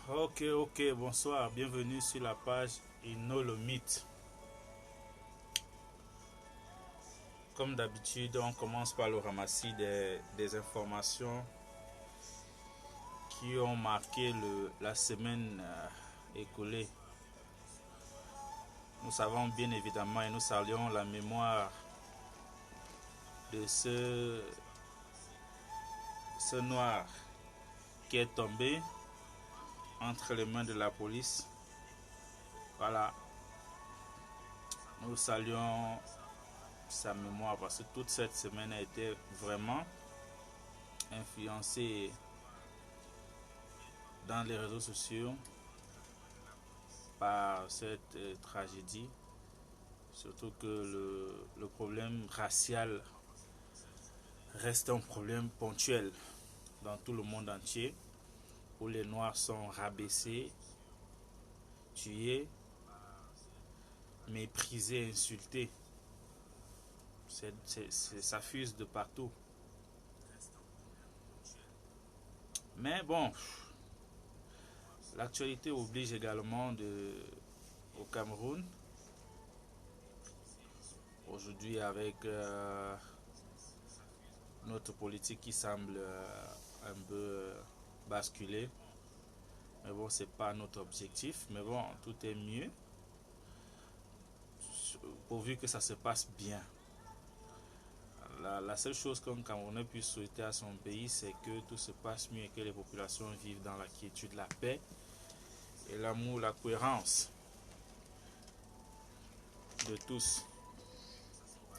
Ok, bonsoir, bienvenue sur la page Inolomite. Comme d'habitude, on commence par le ramassis des informations qui ont marqué la semaine écoulée. Nous savons bien évidemment et nous saluons la mémoire de ce noir qui est tombé entre les mains de la police. Voilà, nous saluons sa mémoire parce que toute cette semaine a été vraiment influencée dans les réseaux sociaux par cette tragédie. Surtout que le problème racial reste un problème ponctuel dans tout le monde entier, où les Noirs sont rabaissés, tués, méprisés, insultés. Ça fuse de partout. Mais bon, l'actualité oblige également au Cameroun. Aujourd'hui, avec notre politique qui semble un peu basculer. Mais bon, c'est pas notre objectif. Mais bon, tout est mieux pourvu que ça se passe bien. La seule chose qu'un Camerounais puisse souhaiter à son pays, c'est que tout se passe mieux et que les populations vivent dans la quiétude, la paix et l'amour, la cohérence de tous.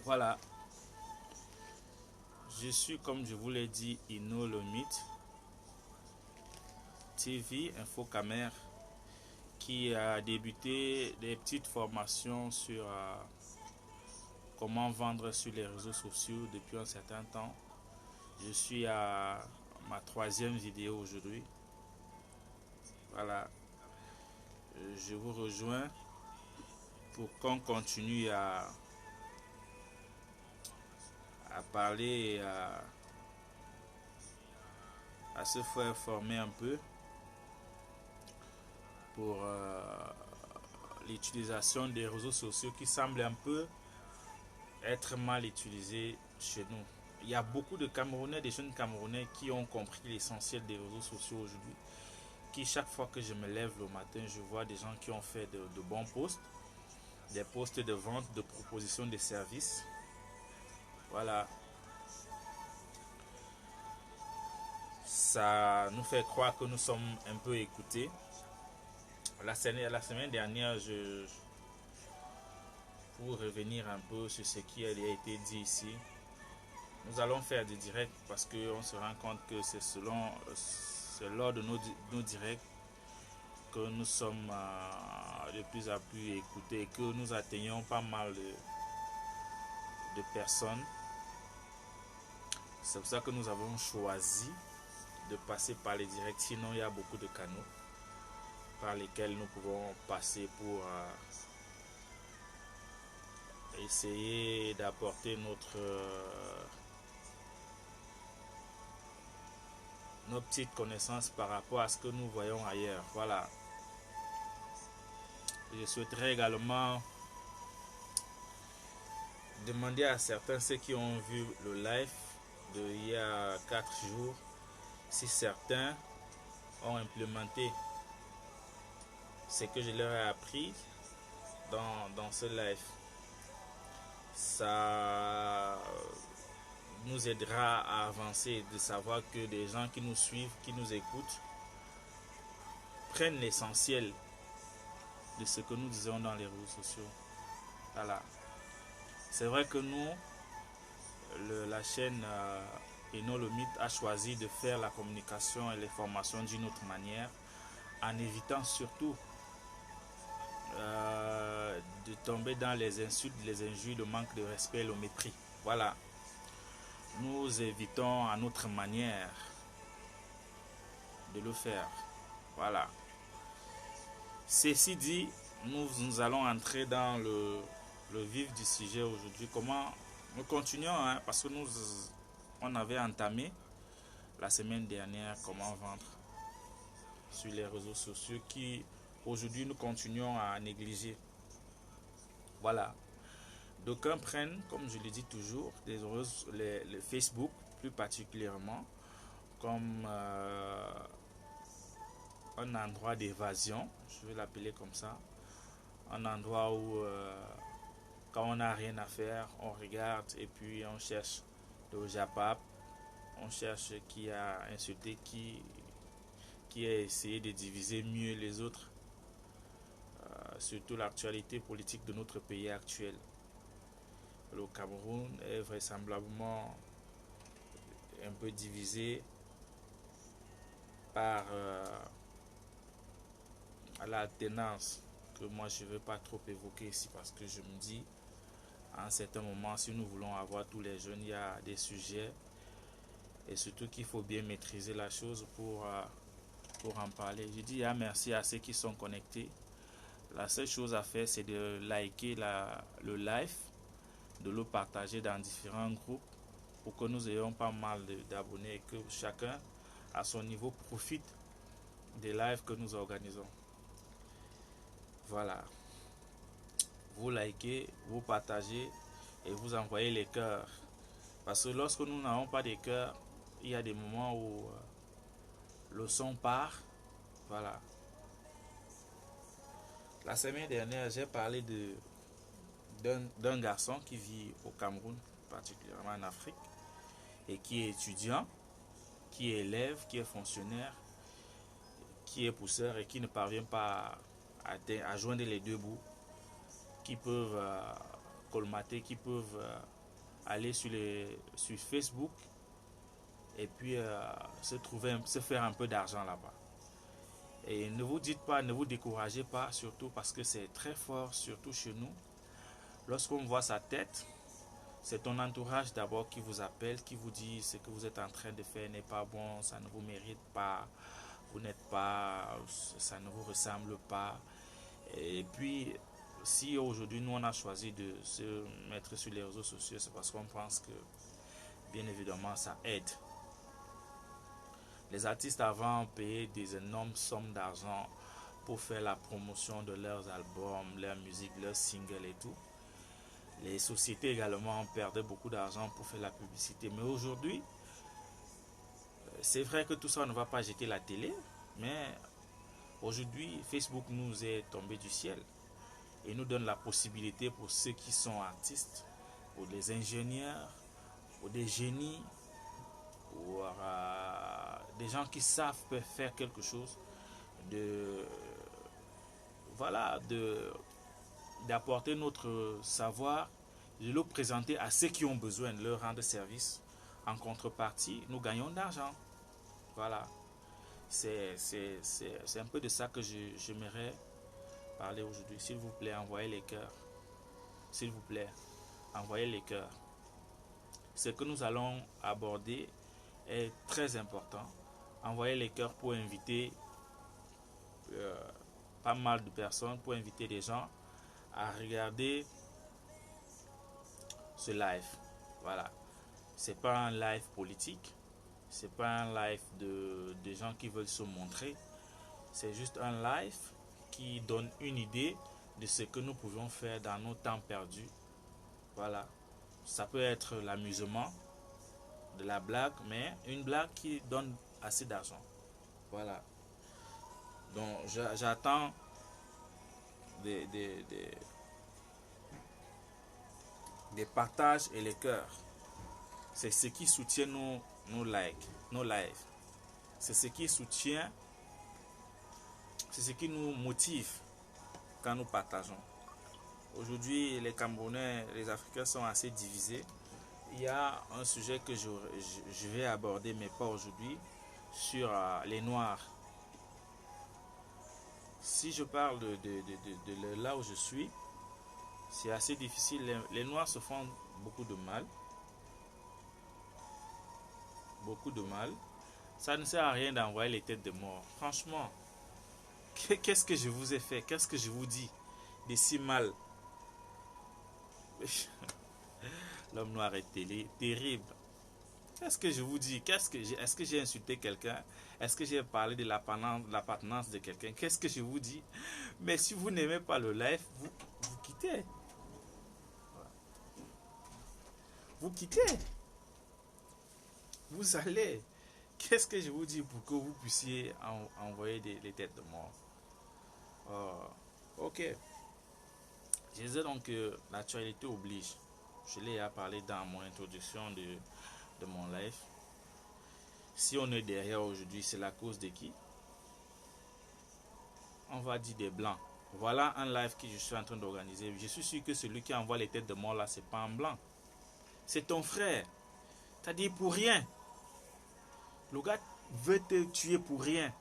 Voilà. Je suis, comme je vous l'ai dit, Inolomite TV, Infocamer, qui a débuté des petites formations sur comment vendre sur les réseaux sociaux depuis un certain temps. Je suis à ma 3e vidéo aujourd'hui. Voilà. Je vous rejoins pour qu'on continue à parler et à se faire former un peu pour l'utilisation des réseaux sociaux qui semblent un peu être mal utilisés chez nous. Il y a beaucoup de Camerounais, des jeunes Camerounais qui ont compris l'essentiel des réseaux sociaux aujourd'hui. Qui chaque fois que je me lève le matin, je vois des gens qui ont fait de bons posts, des posts de vente, de proposition de services. Voilà. Ça nous fait croire que nous sommes un peu écoutés. La semaine dernière, pour revenir un peu sur ce qui a été dit ici, nous allons faire des directs parce qu'on se rend compte que c'est lors de nos directs que nous sommes de plus en plus écoutés et que nous atteignons pas mal de personnes. C'est pour ça que nous avons choisi de passer par les directs. Sinon, il y a beaucoup de canaux par lesquels nous pouvons passer pour essayer d'apporter nos petites connaissances par rapport à ce que nous voyons ailleurs. Voilà. Je souhaiterais également demander à certains, ceux qui ont vu le live d'il y a 4 jours, si certains ont implémenté ce que je leur ai appris dans ce live. Ça nous aidera à avancer, de savoir que des gens qui nous suivent, qui nous écoutent, prennent l'essentiel de ce que nous disons dans les réseaux sociaux. Voilà. C'est vrai que nous, la chaîne Inolomite a choisi de faire la communication et les formations d'une autre manière, en évitant surtout de tomber dans les insultes, les injures, le manque de respect et le mépris. Voilà. Nous évitons à notre manière de le faire. Voilà. Ceci dit, nous allons entrer dans le vif du sujet aujourd'hui. Comment nous continuons, parce que on avait entamé la semaine dernière comment vendre sur les réseaux sociaux qui aujourd'hui nous continuons à négliger. Voilà. D'aucuns prennent, comme je le dis toujours, les Facebook plus particulièrement comme un endroit d'évasion, je vais l'appeler comme ça, un endroit où quand on n'a rien à faire, on regarde et puis on cherche le japap, on cherche qui a insulté, qui a essayé de diviser mieux les autres, surtout l'actualité politique de notre pays actuel. Le Cameroun est vraisemblablement un peu divisé par l'alternance que moi je ne veux pas trop évoquer ici parce que je me dis à un certain moment si nous voulons avoir tous les jeunes il y a des sujets et surtout qu'il faut bien maîtriser la chose pour en parler. Je dis merci à ceux qui sont connectés. La seule chose à faire c'est de liker le live, de le partager dans différents groupes pour que nous ayons pas mal d'abonnés et que chacun à son niveau profite des lives que nous organisons. Voilà. Vous likez, vous partagez et vous envoyez les cœurs. Parce que lorsque nous n'avons pas de cœurs, il y a des moments où le son part. Voilà. La semaine dernière, j'ai parlé d'un garçon qui vit au Cameroun, particulièrement en Afrique, et qui est étudiant, qui est élève, qui est fonctionnaire, qui est pousseur et qui ne parvient pas à joindre les deux bouts, qui peuvent colmater, qui peuvent aller sur Facebook et puis se faire un peu d'argent là-bas. Et ne vous dites pas, ne vous découragez pas, surtout parce que c'est très fort, surtout chez nous. Lorsqu'on voit sa tête, c'est ton entourage d'abord qui vous appelle, qui vous dit ce que vous êtes en train de faire n'est pas bon, ça ne vous mérite pas, vous n'êtes pas, ça ne vous ressemble pas. Et puis, si aujourd'hui nous on a choisi de se mettre sur les réseaux sociaux, c'est parce qu'on pense que, bien évidemment, ça aide. Les artistes avant payaient des énormes sommes d'argent pour faire la promotion de leurs albums, leur musique, leurs singles et tout. Les sociétés également perdaient beaucoup d'argent pour faire la publicité. Mais aujourd'hui, c'est vrai que tout ça ne va pas jeter la télé, mais aujourd'hui, Facebook nous est tombé du ciel et nous donne la possibilité pour ceux qui sont artistes, pour des ingénieurs, pour des génies, pour des gens qui savent faire quelque chose, d'apporter notre savoir, de le présenter à ceux qui ont besoin, de leur rendre service. En contrepartie, nous gagnons d'argent. Voilà. C'est un peu de ça que j'aimerais parler aujourd'hui. S'il vous plaît, envoyez les cœurs. S'il vous plaît, envoyez les cœurs. Ce que nous allons aborder est très important. Envoyez les cœurs pour inviter pas mal de personnes, pour inviter des gens à regarder ce live. Voilà. C'est pas un live politique. C'est pas un live de gens qui veulent se montrer. C'est juste un live qui donne une idée de ce que nous pouvons faire dans nos temps perdus. Voilà. Ça peut être l'amusement, de la blague, mais une blague qui donne assez d'argent. Voilà. Donc j'attends des partages et les cœurs. C'est ce qui soutient nos likes, nos lives. C'est ce qui soutient, c'est ce qui nous motive quand nous partageons. Aujourd'hui, les Camerounais, les Africains sont assez divisés. Il y a un sujet que je vais aborder, mais pas aujourd'hui, sur les Noirs. Si je parle de là où je suis, c'est assez difficile. Les Noirs se font beaucoup de mal. Beaucoup de mal. Ça ne sert à rien d'envoyer les têtes de mort. Franchement, qu'est-ce que je vous ai fait? Qu'est-ce que je vous dis de si mal? L'homme noir est terrible. Qu'est-ce que je vous dis? Est-ce que j'ai insulté quelqu'un? Est-ce que j'ai parlé de l'appartenance de quelqu'un? Qu'est-ce que je vous dis? Mais si vous n'aimez pas le live, vous quittez. Vous quittez. Vous allez. Qu'est-ce que je vous dis pour que vous puissiez envoyer les têtes de mort? Ok. Je disais donc que l'actualité oblige. Je l'ai parlé dans mon introduction de mon live. Si on est derrière aujourd'hui, c'est la cause de qui? On va dire des blancs. Voilà un live que je suis en train d'organiser. Je suis sûr que celui qui envoie les têtes de mort là, c'est pas un blanc. C'est ton frère. T'as dit pour rien. Le gars veut te tuer pour rien.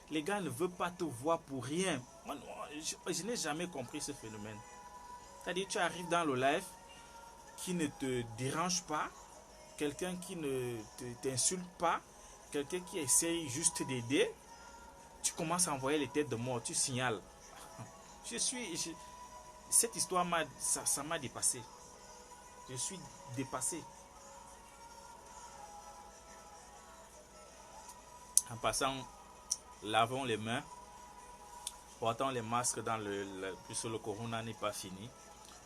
Les gars ne veulent pas te voir pour rien. Moi, je n'ai jamais compris ce phénomène. C'est-à-dire, tu arrives dans le live qui ne te dérange pas, quelqu'un qui ne t'insulte pas, quelqu'un qui essaye juste d'aider, tu commences à envoyer les têtes de mort, tu signales. Cette histoire ça m'a dépassé. Je suis dépassé. En passant, lavons les mains, portons les masques puisque le corona n'est pas fini.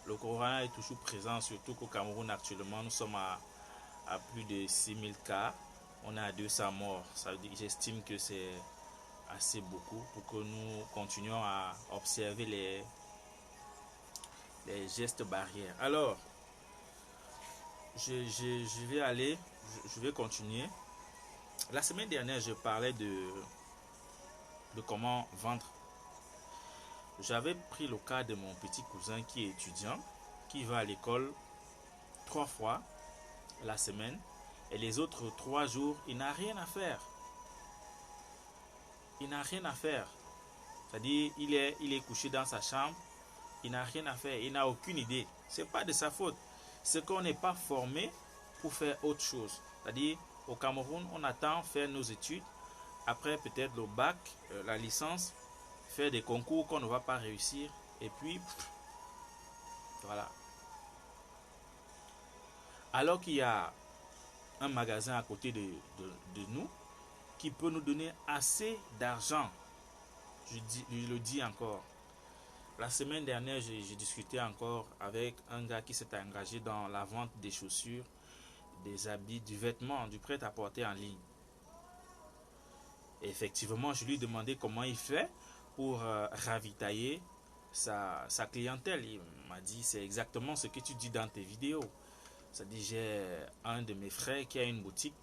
Le corona est toujours présent, surtout qu'au Cameroun actuellement, nous sommes à plus de 6000 cas. On est à 200 morts. Ça veut dire, j'estime que c'est assez beaucoup pour que nous continuions à observer les gestes barrières. Alors, je vais continuer. La semaine dernière, je parlais de comment vendre. J'avais pris le cas de mon petit cousin qui est étudiant, qui va à l'école 3 fois la semaine et les autres 3 jours, il n'a rien à faire. Il n'a rien à faire. C'est-à-dire, il est couché dans sa chambre, il n'a rien à faire, il n'a aucune idée. Ce n'est pas de sa faute. C'est qu'on n'est pas formé pour faire autre chose. C'est-à-dire, au Cameroun, on attend faire nos études, après peut-être le bac, la licence, faire des concours qu'on ne va pas réussir, et puis, voilà. Alors qu'il y a un magasin à côté de nous qui peut nous donner assez d'argent. Je le dis encore. La semaine dernière, j'ai discuté encore avec un gars qui s'est engagé dans la vente des chaussures, des habits, du vêtement, du prêt-à-porter en ligne. Et effectivement, je lui ai demandé comment il fait pour ravitailler sa clientèle. Il m'a dit, c'est exactement ce que tu dis dans tes vidéos. C'est-à-dire, j'ai un de mes frères qui a une boutique.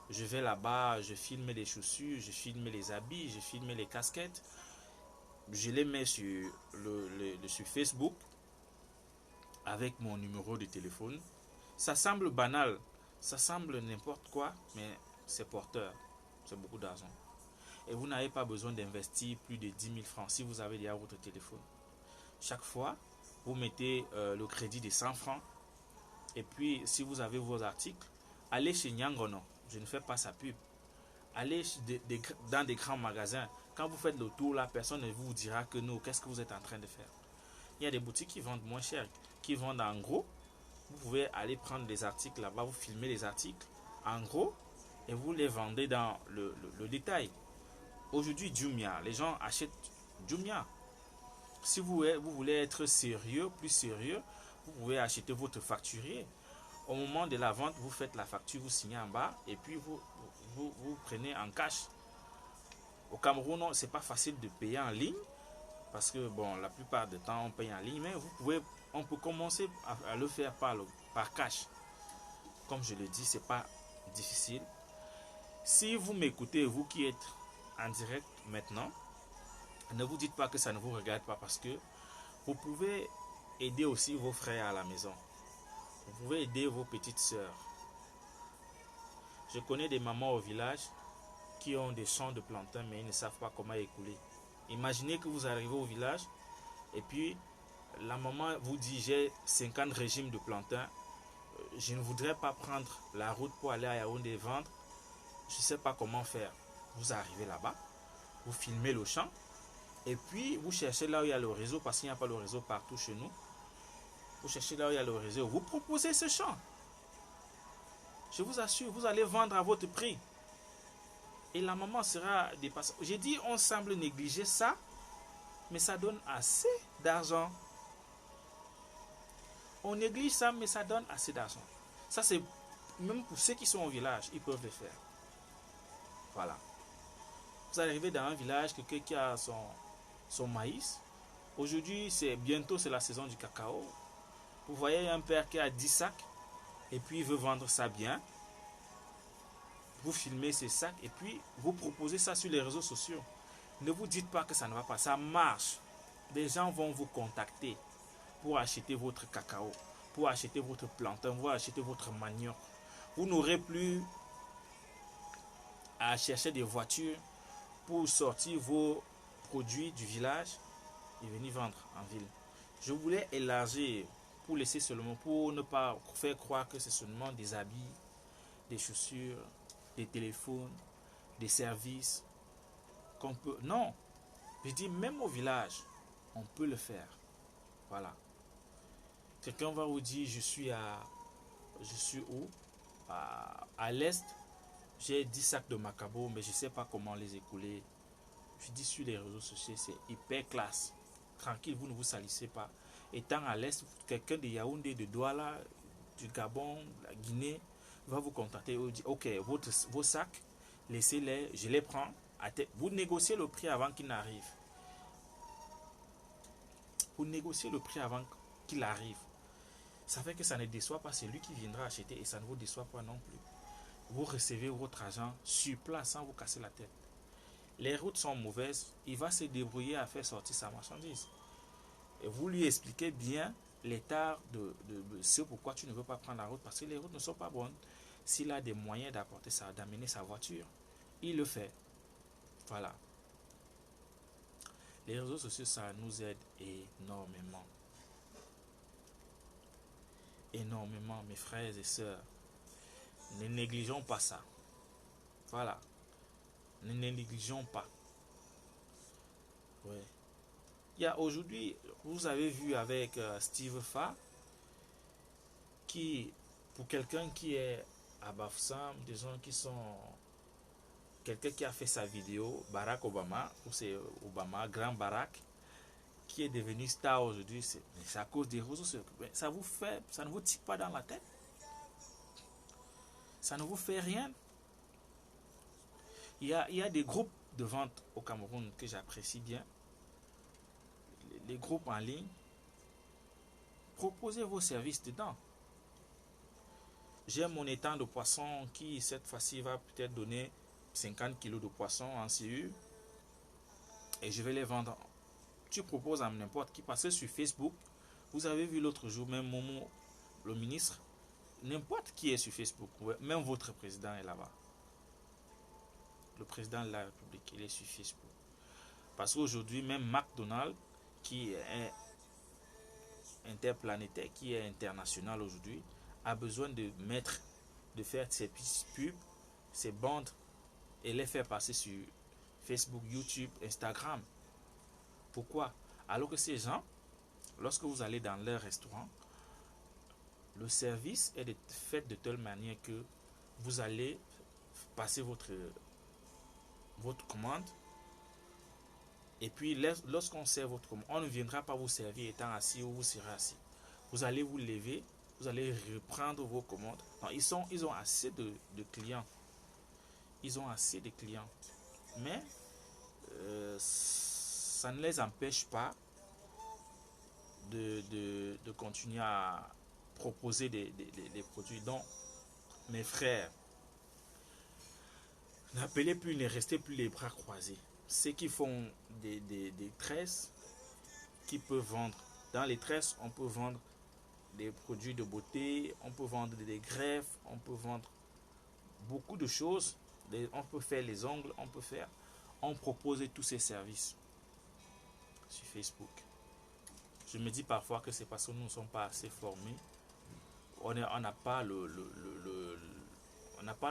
Je vais là-bas, je filme les chaussures, je filme les habits, je filme les casquettes. Je les mets sur sur Facebook avec mon numéro de téléphone. Ça semble banal, ça semble n'importe quoi, mais c'est porteur. C'est beaucoup d'argent. Et vous n'avez pas besoin d'investir plus de 10 000 francs si vous avez déjà votre téléphone. Chaque fois, vous mettez le crédit de 100 francs. Et puis, si vous avez vos articles, allez chez Nyangono. Je ne fais pas sa pub. Allez dans des grands magasins. Quand vous faites le tour, la personne ne vous dira que non, qu'est-ce que vous êtes en train de faire. Il y a des boutiques qui vendent moins cher, qui vendent en gros. Vous pouvez aller prendre des articles là-bas, vous filmez les articles en gros et vous les vendez dans le détail. Aujourd'hui, Jumia, les gens achètent Jumia. Si vous voulez être sérieux, plus sérieux, vous pouvez acheter votre facturier. Au moment de la vente, vous faites la facture, vous signez en bas et puis vous prenez en cash. Au Cameroun, c'est pas facile de payer en ligne parce que bon, la plupart du temps, on paye en ligne, mais on peut commencer à le faire par cash. Comme je le dis, c'est pas difficile. Si vous m'écoutez, vous qui êtes en direct maintenant, ne vous dites pas que ça ne vous regarde pas parce que vous pouvez aider aussi vos frères à la maison. Vous pouvez aider vos petites sœurs. Je connais des mamans au village qui ont des champs de plantains mais ils ne savent pas comment écouler. Imaginez que vous arrivez au village et puis la maman vous dit j'ai 50 régimes de plantains. Je ne voudrais pas prendre la route pour aller à Yaoundé vendre. Je ne sais pas comment faire. Vous arrivez là-bas, vous filmez le champ et puis vous cherchez là où il y a le réseau parce qu'il n'y a pas le réseau partout chez nous. Vous cherchez là où il y a le réseau, vous proposez ce champ. Je vous assure, vous allez vendre à votre prix. Et la maman sera dépassée. J'ai dit, on semble négliger ça, mais ça donne assez d'argent. On néglige ça, mais ça donne assez d'argent. Ça, c'est même pour ceux qui sont au village, ils peuvent le faire. Voilà. Vous arrivez dans un village, quelqu'un qui a son maïs. Aujourd'hui, bientôt, c'est la saison du cacao. Vous voyez un père qui a 10 sacs et puis il veut vendre ça bien. Vous filmez ces sacs et puis vous proposez ça sur les réseaux sociaux. Ne vous dites pas que ça ne va pas. Ça marche. Des gens vont vous contacter pour acheter votre cacao, pour acheter votre plantain, pour acheter votre manioc. Vous n'aurez plus à chercher des voitures pour sortir vos produits du village et venir vendre en ville. Je voulais élargir pour laisser seulement, pour ne pas faire croire que c'est seulement des habits, des chaussures, des téléphones, des services qu'on peut. Non, je dis même au village, on peut le faire. Voilà. Quelqu'un va vous dire, je suis où? À l'est, j'ai 10 sacs de macabo, mais je ne sais pas comment les écouler. Je dis sur les réseaux sociaux, c'est hyper classe. Tranquille, vous ne vous salissez pas. Étant à l'est, quelqu'un de Yaoundé, de Douala, du Gabon, de la Guinée, va vous contacter et vous dire, ok, vos sacs, laissez-les, je les prends. Vous négociez le prix avant qu'il n'arrive. Vous négociez le prix avant qu'il arrive. Ça fait que ça ne déçoit pas celui qui viendra acheter et ça ne vous déçoit pas non plus. Vous recevez votre argent sur place sans vous casser la tête. Les routes sont mauvaises, il va se débrouiller à faire sortir sa marchandise. Et vous lui expliquez bien l'état de ce pourquoi tu ne veux pas prendre la route, parce que les routes ne sont pas bonnes. S'il a des moyens d'apporter ça, d'amener sa voiture, il le fait. Voilà. Les réseaux sociaux, ça nous aide énormément. Énormément, mes frères et sœurs. Ne négligeons pas ça. Voilà. Ne négligeons pas. Ouais. Il y a aujourd'hui, vous avez vu avec Steve Fa, qui, pour quelqu'un qui est à Bafoussam, des gens qui sont, quelqu'un qui a fait sa vidéo, Barack Obama, ou c'est Obama, Grand Barack, qui est devenu star aujourd'hui, c'est à cause des réseaux sociaux. Ça ne vous tique pas dans la tête. Ça ne vous fait rien. Il y a des groupes de vente au Cameroun que j'apprécie bien. Les groupes en ligne. Proposez vos services dedans. J'ai mon étang de poisson qui, cette fois-ci, va peut-être donner 50 kilos de poisson en CU. Et je vais les vendre. Tu proposes à n'importe qui. Parce que sur Facebook, vous avez vu l'autre jour, même Momo, le ministre, n'importe qui est sur Facebook. Même votre président est là-bas. Le président de la République, il est sur Facebook. Parce qu'aujourd'hui, même McDonald's, qui est interplanétaire, qui est international aujourd'hui, a besoin de faire ses pubs, ses bandes et les faire passer sur Facebook, YouTube, Instagram. Pourquoi? Alors que ces gens, lorsque vous allez dans leur restaurant, le service est fait de telle manière que vous allez passer votre commande et puis lorsqu'on sert votre commande, on ne viendra pas vous servir étant assis ou vous serez assis. Vous allez vous lever, vous allez reprendre vos commandes. Non, ils ont assez de clients. Ils ont assez de clients. Mais ça ne les empêche pas de continuer à proposer des produits. Donc, mes frères, n'appelez plus, ne restez plus les bras croisés. Ceux qui font des tresses, qui peuvent vendre. Dans les tresses, on peut vendre des produits de beauté, on peut vendre des greffes, on peut vendre beaucoup de choses. On peut faire les ongles, on propose tous ces services sur Facebook. Je me dis parfois que c'est parce que nous ne sommes pas assez formés. On n'a pas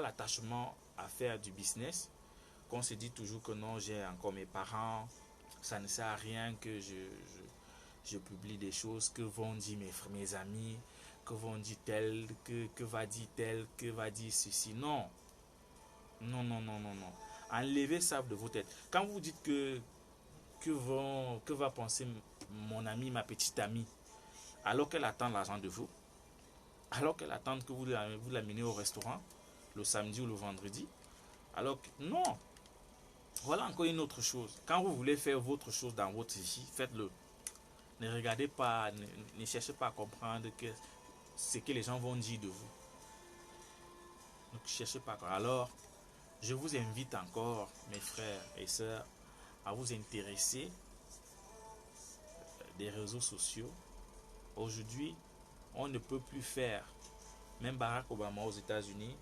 l'attachement à faire du business. Qu'on se dit toujours que non, j'ai encore mes parents, ça ne sert à rien que je publie des choses que vont dire mes amis, que vont dire tel, que va dire tel, que va dire ceci. Non. Non, non, non, non, non. Enlevez ça de vos têtes. Quand vous dites que va penser mon ami, ma petite amie, alors qu'elle attend l'argent de vous, alors qu'elle attend que vous l'amenez au restaurant, le samedi ou le vendredi, alors que non. Voilà encore une autre chose. Quand vous voulez faire votre chose dans votre vie, faites-le. Ne regardez pas, ne cherchez pas à comprendre ce que les gens vont dire de vous. Ne cherchez pas. Alors, je vous invite encore, mes frères et sœurs, à vous intéresser des réseaux sociaux. Aujourd'hui, on ne peut plus faire. Même Barack Obama aux États-Unis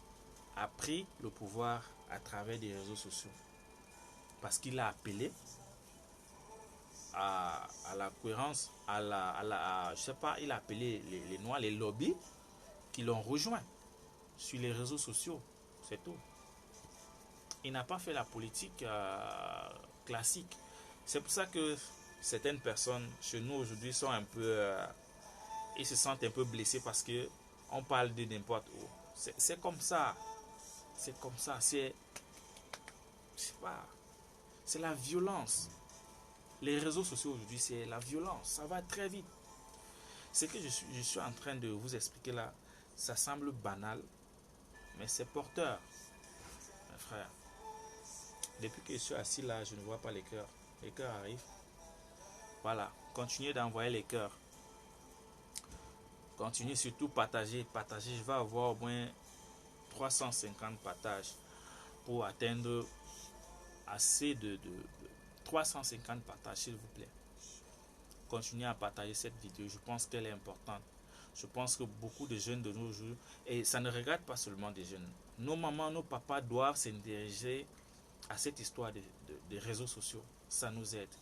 a pris le pouvoir à travers des réseaux sociaux. Parce qu'il a appelé à la cohérence, je sais pas, il a appelé les Noirs, les lobbies qui l'ont rejoint sur les réseaux sociaux. C'est tout. Il n'a pas fait la politique classique. C'est pour ça que certaines personnes chez nous aujourd'hui sont un peu... ils se sentent un peu blessés parce que on parle de n'importe où. C'est comme ça. C'est comme ça. C'est pas... C'est la violence. Les réseaux sociaux aujourd'hui, c'est la violence. Ça va très vite. Ce que je suis en train de vous expliquer là, ça semble banal, mais c'est porteur. Mes frères, depuis que je suis assis là, je ne vois pas les cœurs. Les cœurs arrivent. Voilà. Continuez d'envoyer les cœurs. Continuez surtout partager. Partager. Je vais avoir au moins 350 partages pour atteindre assez de 350 partages, s'il vous plaît. Continuez à partager cette vidéo. Je pense qu'elle est importante. Je pense que beaucoup de jeunes de nos jours, et ça ne regarde pas seulement des jeunes, nos mamans, nos papas doivent s'intéresser à cette histoire des réseaux sociaux. Ça nous aide.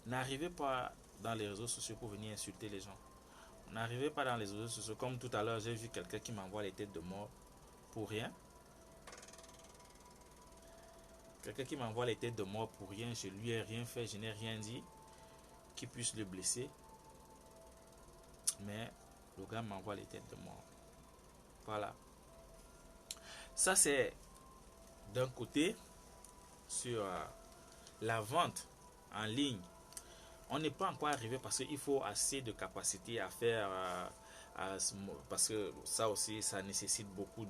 N'arrivez pas dans les réseaux sociaux pour venir insulter les gens. N'arrivez pas dans les réseaux sociaux. Comme tout à l'heure, j'ai vu quelqu'un qui m'envoie les têtes de mort pour rien. Quelqu'un qui m'envoie les têtes de mort pour rien. Je lui ai rien fait, je n'ai rien dit qui puisse le blesser. Mais le gars m'envoie les têtes de mort. Voilà. Ça, c'est d'un côté sur la vente en ligne. On n'est pas encore arrivé parce qu'il faut assez de capacité à faire parce que ça aussi, ça nécessite beaucoup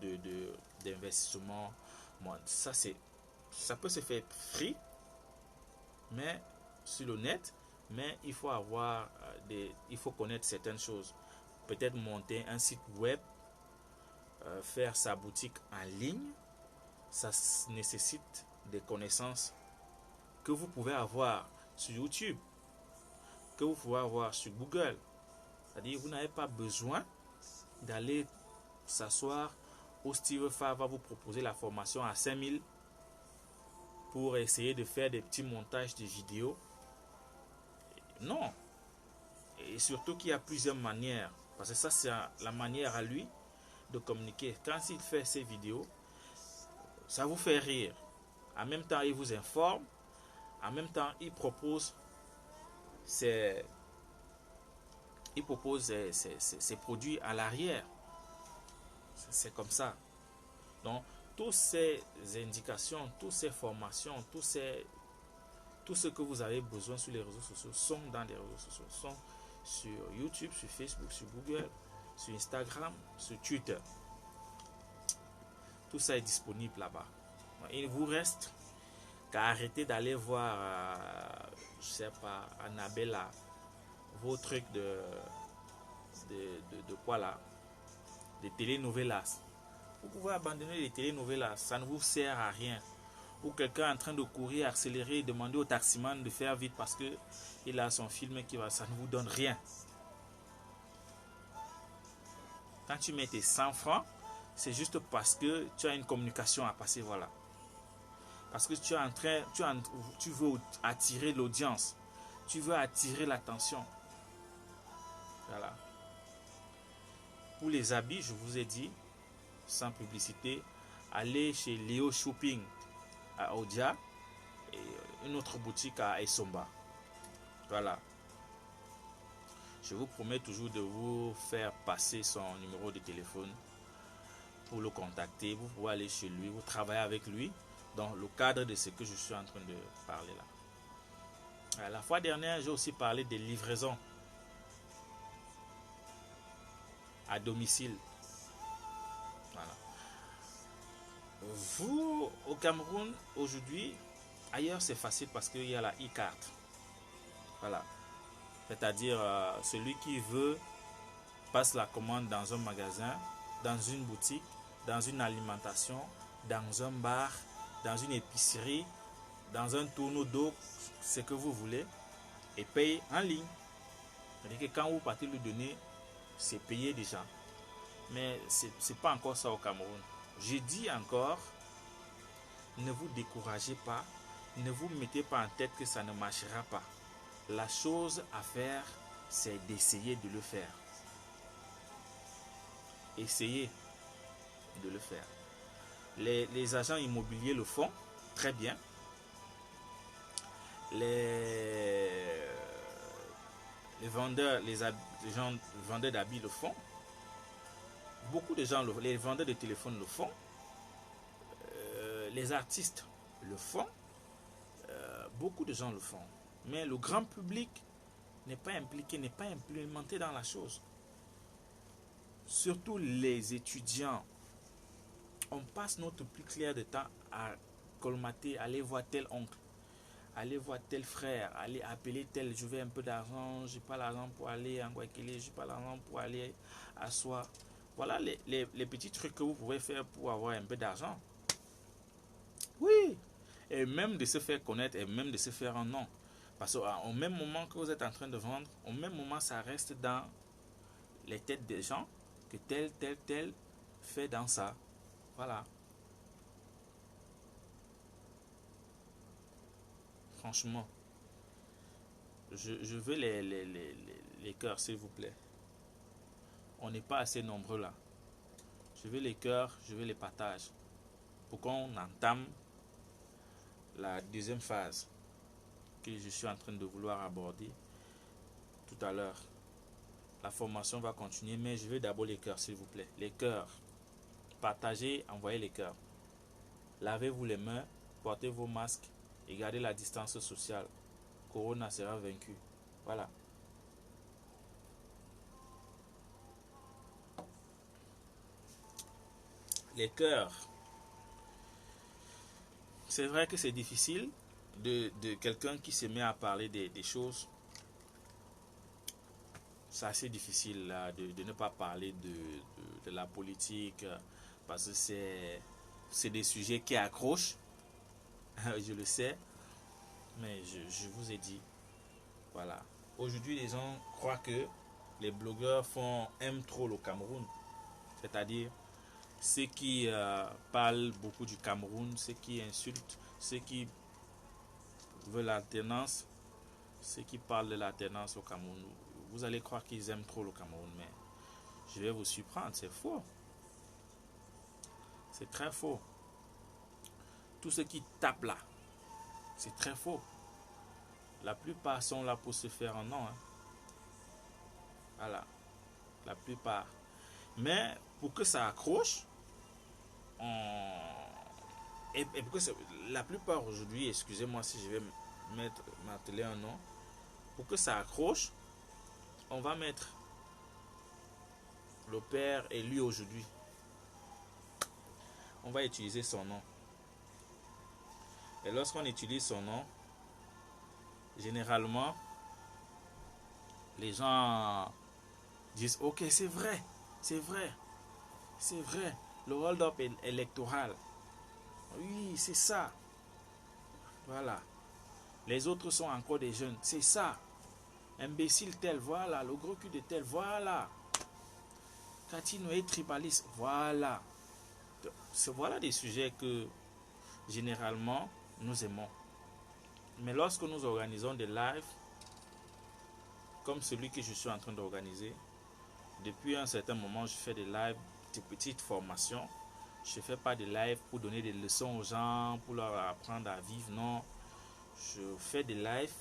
d'investissement. Ça peut se faire free, mais sur le net, mais il faut avoir il faut connaître certaines choses. Peut-être monter un site web, faire sa boutique en ligne, ça nécessite des connaissances que vous pouvez avoir sur YouTube, que vous pouvez avoir sur Google. C'est-à-dire, vous n'avez pas besoin d'aller s'asseoir où Steve Favre va vous proposer la formation à 5000 pour essayer de faire des petits montages de vidéos. Non. Et surtout qu'il y a plusieurs manières. Parce que ça, c'est la manière à lui de communiquer. Quand il fait ses vidéos, ça vous fait rire. En même temps, il vous informe. En même temps, il propose ses produits à l'arrière. C'est comme ça. Donc, toutes ces indications, toutes ces formations, tout ce que vous avez besoin sur les réseaux sociaux sont dans les réseaux sociaux. Sont sur YouTube, sur Facebook, sur Google, sur Instagram, sur Twitter. Tout ça est disponible là-bas. Il vous reste qu'à arrêter d'aller voir, je sais pas, Annabella, vos trucs de quoi là, des telenovelas. Vous pouvez abandonner les telenovelas, ça ne vous sert à rien. Ou quelqu'un en train de courir, accélérer, demander au taximan de faire vite parce que il a son film qui va, ça ne vous donne rien. Quand tu mets tes 100 francs, c'est juste parce que tu as une communication à passer, voilà. Parce que tu veux attirer l'audience, tu veux attirer l'attention. Voilà. Pour les habits, je vous ai dit, sans publicité, allez chez Léo Shopping à Odia et une autre boutique à Essomba. Voilà. Je vous promets toujours de vous faire passer son numéro de téléphone pour le contacter. Vous pouvez aller chez lui, vous travaillez avec lui dans le cadre de ce que je suis en train de parler là. La fois dernière, j'ai aussi parlé des livraisons à domicile. Voilà. Vous, au Cameroun, aujourd'hui, ailleurs c'est facile parce qu'il y a la e-carte. Voilà. C'est-à-dire, celui qui veut passe la commande dans un magasin, dans une boutique, dans une alimentation, dans un bar, dans une épicerie, dans un tourneau d'eau, ce que vous voulez, et paye en ligne. C'est-à-dire que quand vous partez lui donner, c'est payé déjà. Mais ce n'est pas encore ça au Cameroun. Je dis encore, ne vous découragez pas, ne vous mettez pas en tête que ça ne marchera pas. La chose à faire, c'est d'essayer de le faire. Essayez de le faire. Les agents immobiliers le font très bien. Les vendeurs, les vendeurs d'habits le font. Beaucoup de gens, les vendeurs de téléphones le font. Les artistes le font. Beaucoup de gens le font. Mais le grand public n'est pas impliqué, n'est pas implémenté dans la chose. Surtout les étudiants. On passe notre plus clair de temps à colmater, aller voir tel oncle, aller voir tel frère, aller appeler tel, je veux un peu d'argent, j'ai pas l'argent pour aller en Guayaquil, j'ai pas l'argent pour aller à soi. Voilà les petits trucs que vous pouvez faire pour avoir un peu d'argent. Oui, et même de se faire connaître et même de se faire un nom. Parce qu'au même moment que vous êtes en train de vendre, au même moment ça reste dans les têtes des gens que tel fait dans ça. Voilà. Franchement, je veux les cœurs, s'il vous plaît. On n'est pas assez nombreux là. Je veux les cœurs, je veux les partages. Pour qu'on entame la deuxième phase que je suis en train de vouloir aborder tout à l'heure. La formation va continuer, mais je veux d'abord les cœurs, s'il vous plaît. Les cœurs. Partagez, envoyez les cœurs. Lavez-vous les mains, portez vos masques et gardez la distance sociale. Corona sera vaincu. Voilà. Les cœurs. C'est vrai que c'est difficile de quelqu'un qui se met à parler des choses. C'est assez difficile là, de ne pas parler de la politique parce que c'est des sujets qui accrochent. Je le sais. Mais je vous ai dit. Voilà. Aujourd'hui, les gens croient que les blogueurs aiment trop le Cameroun. C'est-à-dire ceux qui parlent beaucoup du Cameroun, ceux qui insultent, ceux qui veulent l'alternance, ceux qui parlent de l'alternance au Cameroun. Vous allez croire qu'ils aiment trop le Cameroun, mais je vais vous surprendre, c'est faux. C'est très faux. Tous ceux qui tapent là, c'est très faux. La plupart sont là pour se faire un nom. Hein. Voilà. La plupart. Mais pour que ça accroche, et pour que la plupart aujourd'hui, excusez-moi si je vais m'atteler un nom, pour que ça accroche, on va mettre le père élu aujourd'hui. On va utiliser son nom. Et lorsqu'on utilise son nom, généralement, les gens disent ok, c'est vrai, c'est vrai, c'est vrai. Le hold-up électoral. Oui, c'est ça. Voilà. Les autres sont encore des jeunes. C'est ça. Imbécile tel, voilà. Le gros cul de tel, voilà. Catino est tribaliste, voilà. Voilà des sujets que généralement nous aimons. Mais lorsque nous organisons des lives, comme celui que je suis en train d'organiser, depuis un certain moment, je fais des lives de petites formations. Je ne fais pas des lives pour donner des leçons aux gens, pour leur apprendre à vivre, non. Je fais des lives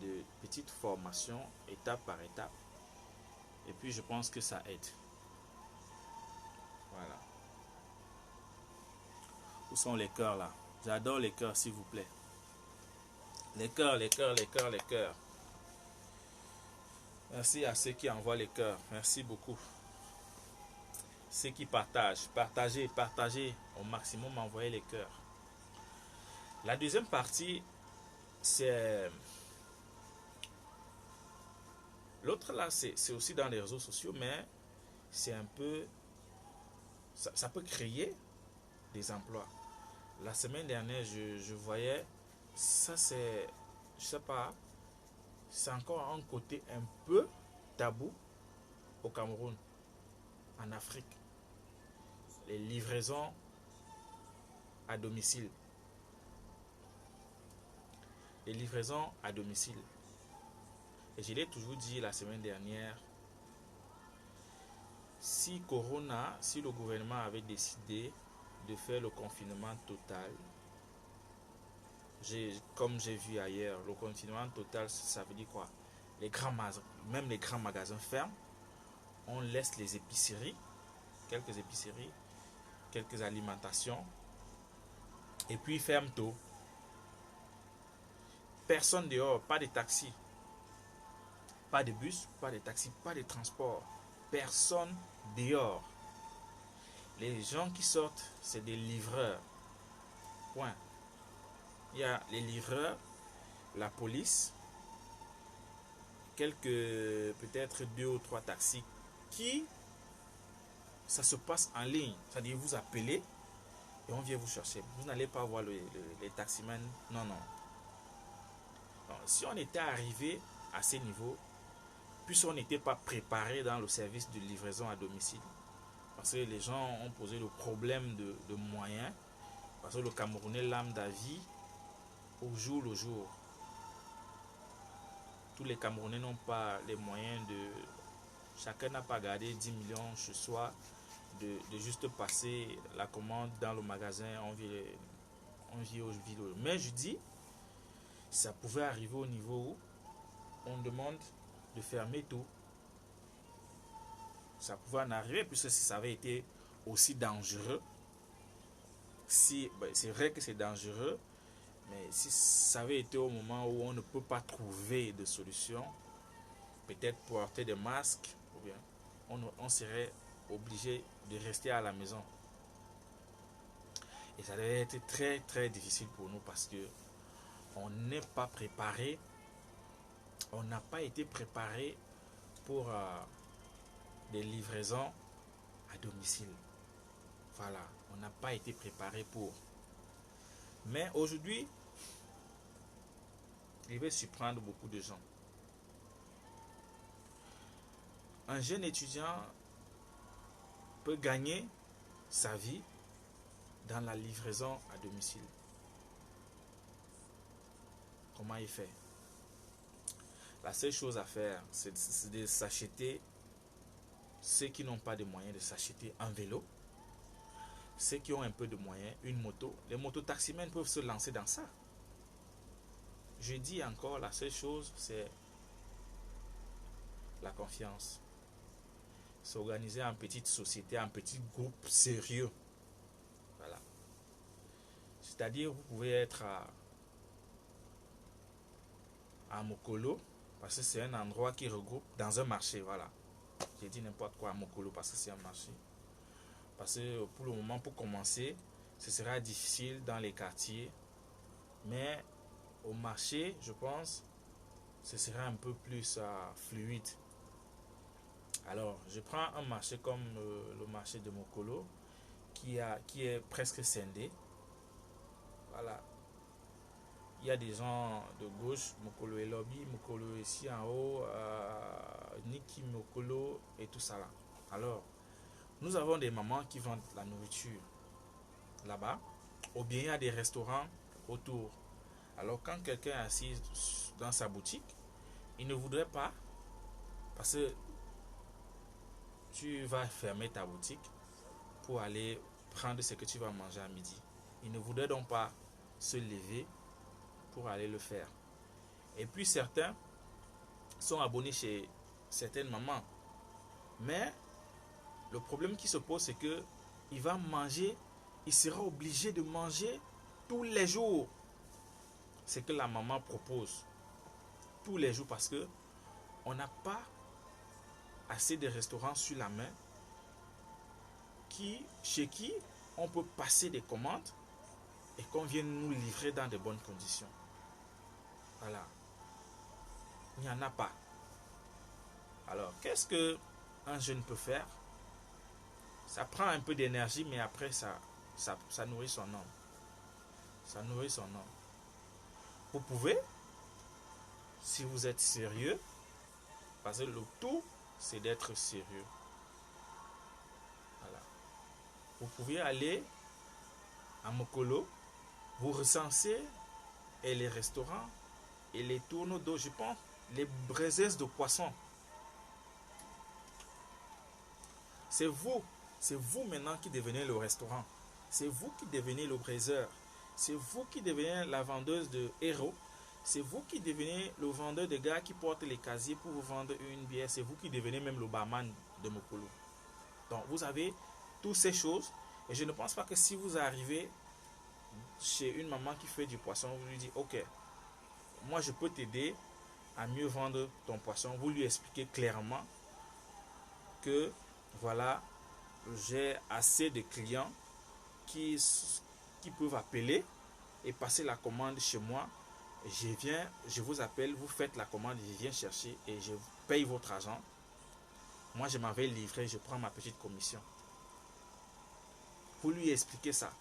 de petites formations, étape par étape. Et puis je pense que ça aide. Voilà. Où sont les cœurs là? J'adore les cœurs, s'il vous plaît. Les cœurs, les cœurs, les cœurs, les cœurs. Merci à ceux qui envoient les cœurs. Merci beaucoup. Ceux qui partagent. Partagez, partagez au maximum, envoyez les cœurs. La deuxième partie, c'est... L'autre là, c'est aussi dans les réseaux sociaux, mais c'est un peu... Ça peut créer des emplois. La semaine dernière, je voyais... Ça, c'est... Je sais pas. C'est encore un côté un peu tabou au Cameroun, en Afrique. Les livraisons à domicile. Les livraisons à domicile. Et je l'ai toujours dit la semaine dernière, si Corona, si le gouvernement avait décidé de faire le confinement total, comme j'ai vu ailleurs, le confinement total, ça veut dire quoi? Même les grands magasins ferment, on laisse les épiceries, quelques alimentations, et puis ferme tout. Personne dehors, pas de taxi, pas de bus, pas de taxi, pas de transport. Personne dehors. Les gens qui sortent, c'est des livreurs. Point. Il y a les livreurs, la police, quelques, peut-être 2 ou 3 taxis qui, ça se passe en ligne. C'est-à-dire vous appelez et on vient vous chercher. Vous n'allez pas voir les taximans. Non, non. Donc, si on était arrivé à ces niveaux, puisqu'on n'était pas préparé dans le service de livraison à domicile, parce que les gens ont posé le problème de moyens, parce que le Camerounais lambda vit au jour le jour. Tous les Camerounais n'ont pas les moyens de... Chacun n'a pas gardé 10 millions chez soi, de juste passer la commande dans le magasin, on vit au village. Mais je dis, ça pouvait arriver au niveau où on demande de fermer tout. Ça pouvait en arriver, puisque si ça avait été aussi dangereux, c'est vrai que c'est dangereux, mais si ça avait été au moment où on ne peut pas trouver de solution, peut-être porter des masques, ou bien on serait obligé de rester à la maison. Et ça devait être très très difficile pour nous parce que on n'est pas préparé, on n'a pas été préparé pour des livraisons à domicile. Voilà, on n'a pas été préparé pour. Mais aujourd'hui, il va surprendre beaucoup de gens. Un jeune étudiant peut gagner sa vie dans la livraison à domicile. Comment il fait? La seule chose à faire, c'est de s'acheter, ceux qui n'ont pas de moyens, de s'acheter un vélo. Ceux qui ont un peu de moyens, une moto. Les mototaximens peuvent se lancer dans ça. Je dis encore, la seule chose, c'est la confiance. S'organiser en petite société, en petit groupe sérieux. Voilà. C'est-à-dire, vous pouvez être à Mokolo, parce que c'est un endroit qui regroupe dans un marché. Voilà. J'ai dit n'importe quoi à Mokolo parce que c'est un marché. Parce que pour le moment, pour commencer, ce sera difficile dans les quartiers. Mais au marché, je pense, ce sera un peu plus fluide. Alors, je prends un marché comme le marché de Mokolo, qui est presque scindé. Voilà. Il y a des gens de gauche, Mokolo et Lobby, Mokolo ici en haut, Niki Mokolo et tout ça là. Alors, nous avons des mamans qui vendent la nourriture là-bas, ou bien il y a des restaurants autour. Alors, quand quelqu'un est assis dans sa boutique, il ne voudrait pas, parce que tu vas fermer ta boutique pour aller prendre ce que tu vas manger à midi. Il ne voudrait donc pas se lever pour aller le faire. Et puis certains sont abonnés chez certaines mamans. Mais le problème qui se pose, c'est que il va manger, il sera obligé de manger tous les jours. C'est que la maman propose tous les jours parce que on n'a pas assez de restaurants sur la main chez qui on peut passer des commandes et qu'on vienne nous livrer dans de bonnes conditions. Voilà. Il n'y en a pas. Alors, qu'est-ce qu'un jeune peut faire? Ça prend un peu d'énergie, mais après, ça nourrit son âme. Ça nourrit son âme. Vous pouvez, si vous êtes sérieux, parce que le tout, c'est d'être sérieux. Voilà. Vous pouvez aller à Mokolo, vous recensez et les restaurants et les tourneaux d'eau, je pense, les braises de poisson. C'est vous maintenant qui devenez le restaurant. C'est vous qui devenez le braiseur. C'est vous qui devenez la vendeuse de héros. C'est vous qui devenez le vendeur de gars qui porte les casiers pour vous vendre une bière. C'est vous qui devenez même le barman de Mokolo. Donc vous avez toutes ces choses. Et je ne pense pas que si vous arrivez chez une maman qui fait du poisson, vous lui dites ok, moi je peux t'aider à mieux vendre ton poisson. Vous lui expliquez clairement que voilà, j'ai assez de clients qui peuvent appeler et passer la commande chez moi. Je vous appelle, vous faites la commande, je viens chercher et je paye votre argent. Moi, je m'en vais livrer, je prends ma petite commission. Vous lui expliquez ça.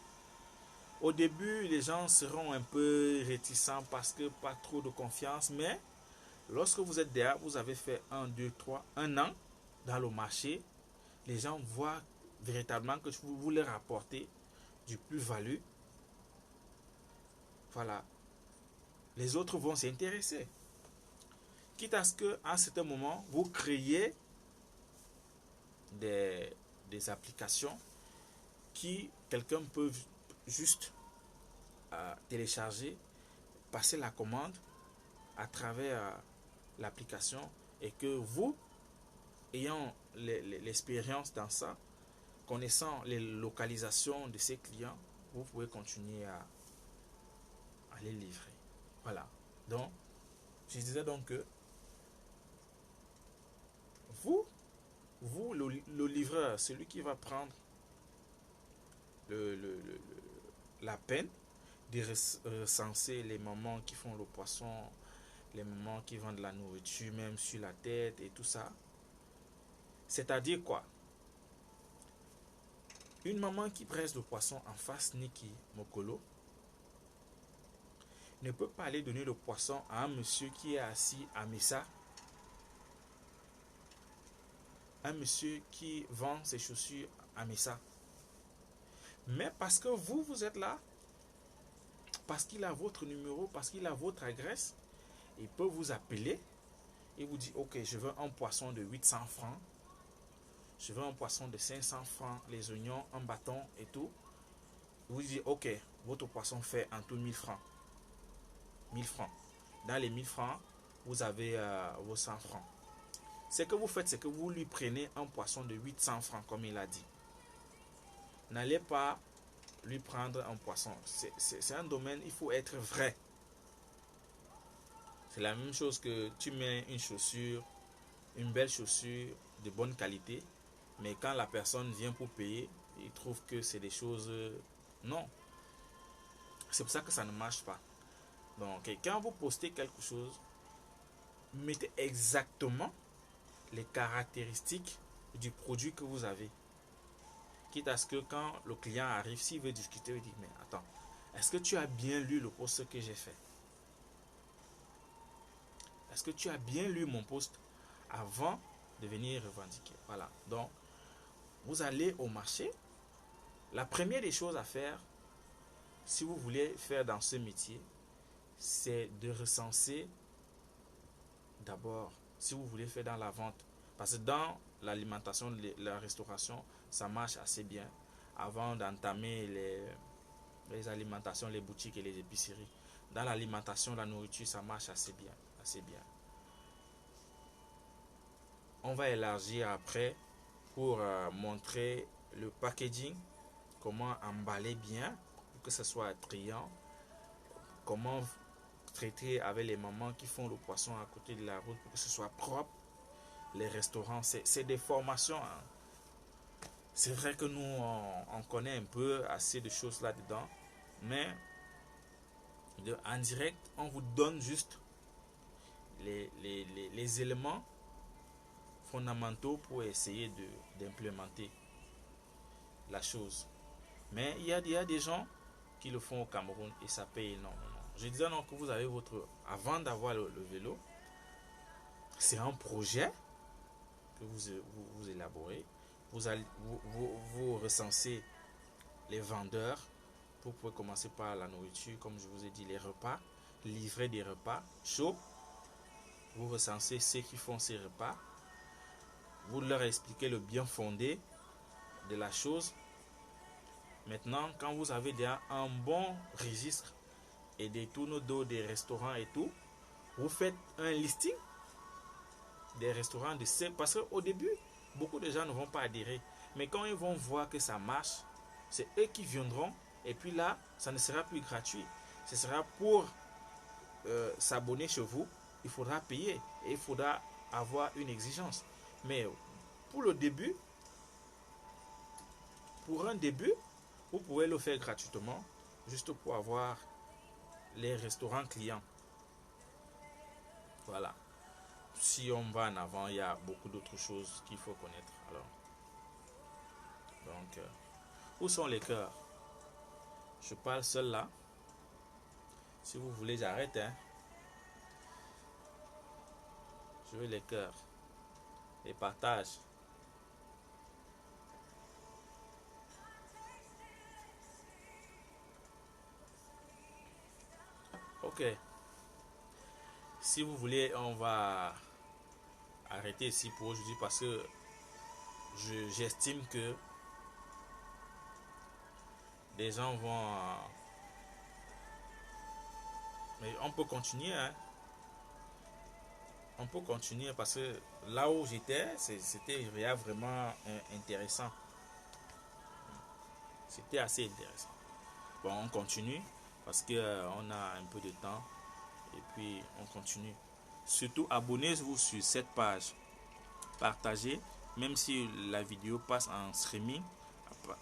Au début, les gens seront un peu réticents parce que pas trop de confiance, mais lorsque vous êtes derrière, vous avez fait 1, 2, 3, 1 an dans le marché, les gens voient véritablement que vous leur apportez du plus-value. Voilà. Les autres vont s'intéresser. Quitte à ce qu'à un certain moment, vous créez des applications qui quelqu'un peut juste télécharger, passer la commande à travers l'application et que vous, ayant l'expérience dans ça, connaissant les localisations de ces clients, vous pouvez continuer à les livrer. Voilà. Donc, je disais donc que vous, le livreur, celui qui va prendre la peine de recenser les mamans qui font le poisson, les mamans qui vendent la nourriture, même sur la tête et tout ça. C'est-à-dire quoi? Une maman qui presse le poisson en face Niki Mokolo ne peut pas aller donner le poisson à un monsieur qui est assis à Messa, un monsieur qui vend ses chaussures à Messa. Mais parce que vous êtes là, parce qu'il a votre numéro, parce qu'il a votre adresse, il peut vous appeler et vous dire ok, je veux un poisson de 800 francs, je veux un poisson de 500 francs, les oignons, un bâton et tout. Vous dites ok, votre poisson fait en tout 1000 francs. 1000 francs. Dans les 1000 francs, vous avez vos 100 francs. Ce que vous faites, c'est que vous lui prenez un poisson de 800 francs, comme il a dit. N'allez pas lui prendre un poisson. C'est un domaine, il faut être vrai. C'est la même chose que tu mets une chaussure, une belle chaussure de bonne qualité, mais quand la personne vient pour payer, il trouve que c'est des choses... non. C'est pour ça que ça ne marche pas. Donc, quand vous postez quelque chose, mettez exactement les caractéristiques du produit que vous avez. Quitte à ce que quand le client arrive, s'il veut discuter, il dit, mais attends, est-ce que tu as bien lu le post que j'ai fait? Est-ce que tu as bien lu mon post avant de venir revendiquer? Voilà. Donc, vous allez au marché. La première des choses à faire, si vous voulez faire dans ce métier, c'est de recenser d'abord, si vous voulez faire dans la vente. Parce que dans l'alimentation, la restauration, ça marche assez bien avant d'entamer les alimentations, les boutiques et les épiceries. Dans l'alimentation, la nourriture, ça marche assez bien. Assez bien. On va élargir après pour montrer le packaging, comment emballer bien pour que ce soit attrayant, comment traiter avec les mamans qui font le poisson à côté de la route pour que ce soit propre. Les restaurants, c'est des formations, hein. C'est vrai que nous, on connaît un peu assez de choses là-dedans, mais en direct, on vous donne juste les éléments fondamentaux pour essayer d'implémenter la chose. Mais il y a des gens qui le font au Cameroun et ça paye énormément. Je disais non que vous avez avant d'avoir le vélo, c'est un projet que vous élaborez. Vous recensez les vendeurs. Vous pouvez commencer par la nourriture, comme je vous ai dit, les repas, livrer des repas chauds. Vous recensez ceux qui font ces repas. Vous leur expliquez le bien fondé de la chose. Maintenant, quand vous avez déjà un bon registre et des tourneaux d'eau des restaurants et tout, vous faites un listing des restaurants de ces. Parce qu'au début, beaucoup de gens ne vont pas adhérer. Mais quand ils vont voir que ça marche, c'est eux qui viendront. Et puis là, ça ne sera plus gratuit. Ce sera pour s'abonner chez vous. Il faudra payer. Et il faudra avoir une exigence. Mais pour le début, pour un début, vous pouvez le faire gratuitement. Juste pour avoir les restaurants clients. Voilà. Si on va en avant, il y a beaucoup d'autres choses qu'il faut connaître. Alors, donc, où sont les cœurs? Je parle seul là. Si vous voulez, j'arrête. Hein. Je veux les cœurs. Les partages. Ok. Si vous voulez, on va arrêter ici pour aujourd'hui parce que j'estime que des gens vont... mais on peut continuer, hein. On peut continuer parce que là où j'étais, c'était vraiment intéressant. C'était assez intéressant. Bon, on continue parce que on a un peu de temps et puis on continue. Surtout, abonnez-vous sur cette page. Partagez, même si la vidéo passe en streaming,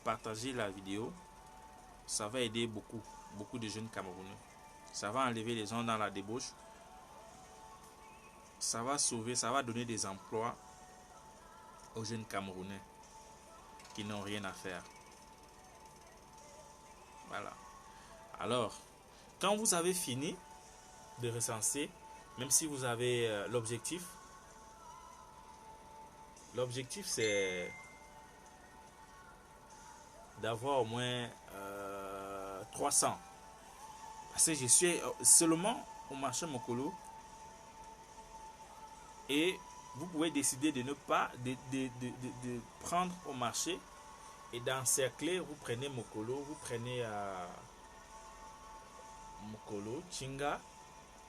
partagez la vidéo. Ça va aider beaucoup de jeunes Camerounais. Ça va enlever les gens dans la débauche. Ça va sauver, ça va donner des emplois aux jeunes Camerounais qui n'ont rien à faire. Voilà. Alors, quand vous avez fini de recenser, même si vous avez l'objectif c'est d'avoir au moins 300. Parce que je suis seulement au marché Mokolo. Et vous pouvez décider de ne pas de prendre au marché et d'encercler. Vous prenez Mokolo, vous prenez Mokolo, Chinga,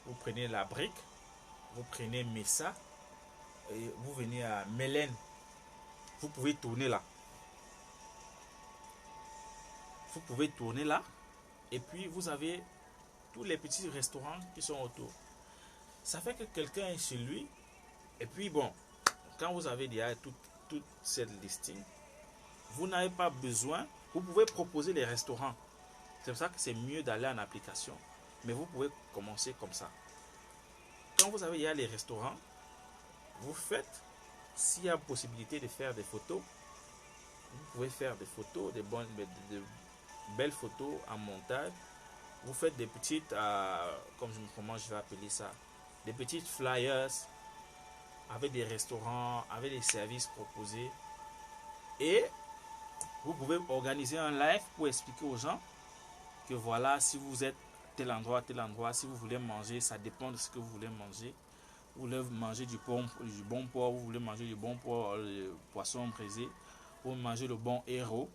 vous prenez la brique, vous prenez Messa et vous venez à Mélène. Vous pouvez tourner là. Vous pouvez tourner là et puis vous avez tous les petits restaurants qui sont autour. Ça fait que quelqu'un est chez lui et puis bon, quand vous avez déjà toute cette listing, vous n'avez pas besoin, vous pouvez proposer les restaurants. C'est pour ça que c'est mieux d'aller en application. Mais vous pouvez commencer comme ça. Quand vous avez déjà les restaurants, vous faites, s'il y a possibilité de faire des photos, vous pouvez faire des photos, de belles photos en montage. Vous faites des petites, comment je vais appeler ça, des petites flyers avec des restaurants, avec des services proposés. Et vous pouvez organiser un live pour expliquer aux gens que voilà, si vous êtes tel endroit, si vous voulez manger, ça dépend de ce que vous voulez manger. Vous voulez manger du bon porc, vous voulez manger du bon porc, le poisson braisé, vous voulez manger le bon héros.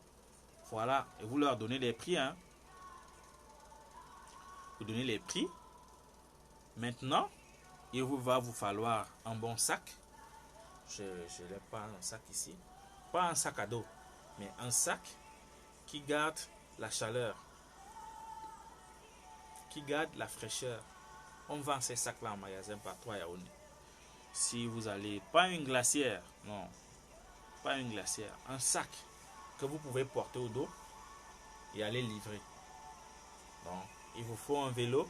Voilà, et vous leur donnez les prix. Hein. Vous donnez les prix. Maintenant, il va vous falloir un bon sac. je n'ai pas un sac ici, pas un sac à dos, mais un sac qui garde la chaleur, qui garde la fraîcheur. On vend ces sacs-là en magasin partout à Yaoundé. Si vous allez, pas une glacière, non, pas une glacière, un sac que vous pouvez porter au dos et aller livrer. Donc, il vous faut un vélo.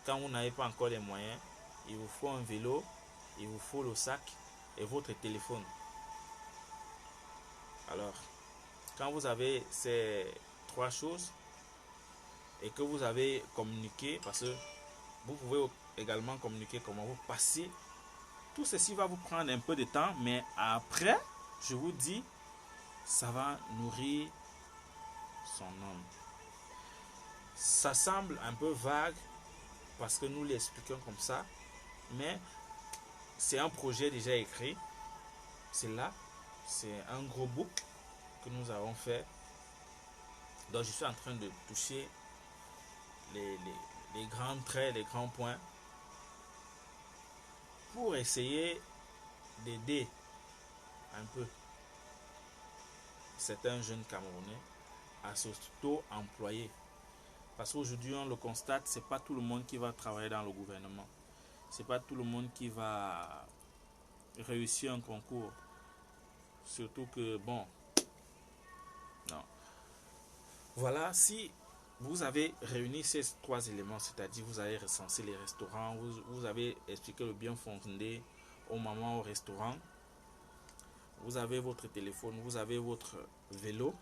Quand vous n'avez pas encore les moyens, il vous faut un vélo, il vous faut le sac et votre téléphone. Alors, quand vous avez ces trois choses et que vous avez communiqué, parce que vous pouvez également communiquer comment vous passez, tout ceci va vous prendre un peu de temps, mais après, je vous dis, ça va nourrir son homme. Ça semble un peu vague parce que nous l'expliquons comme ça, mais c'est un projet déjà écrit. C'est là, c'est un gros book que nous avons fait. Donc je suis en train de toucher les grands traits, les grands points pour essayer d'aider un peu certains jeunes Camerounais à s'auto-employer. Parce qu'aujourd'hui, on le constate, c'est pas tout le monde qui va travailler dans le gouvernement. C'est pas tout le monde qui va réussir un concours. Surtout que, bon, non. Voilà, si vous avez réuni ces trois éléments, c'est-à-dire vous avez recensé les restaurants, vous avez expliqué le bien fondé aux mamans au restaurant, vous avez votre téléphone, vous avez votre vélo,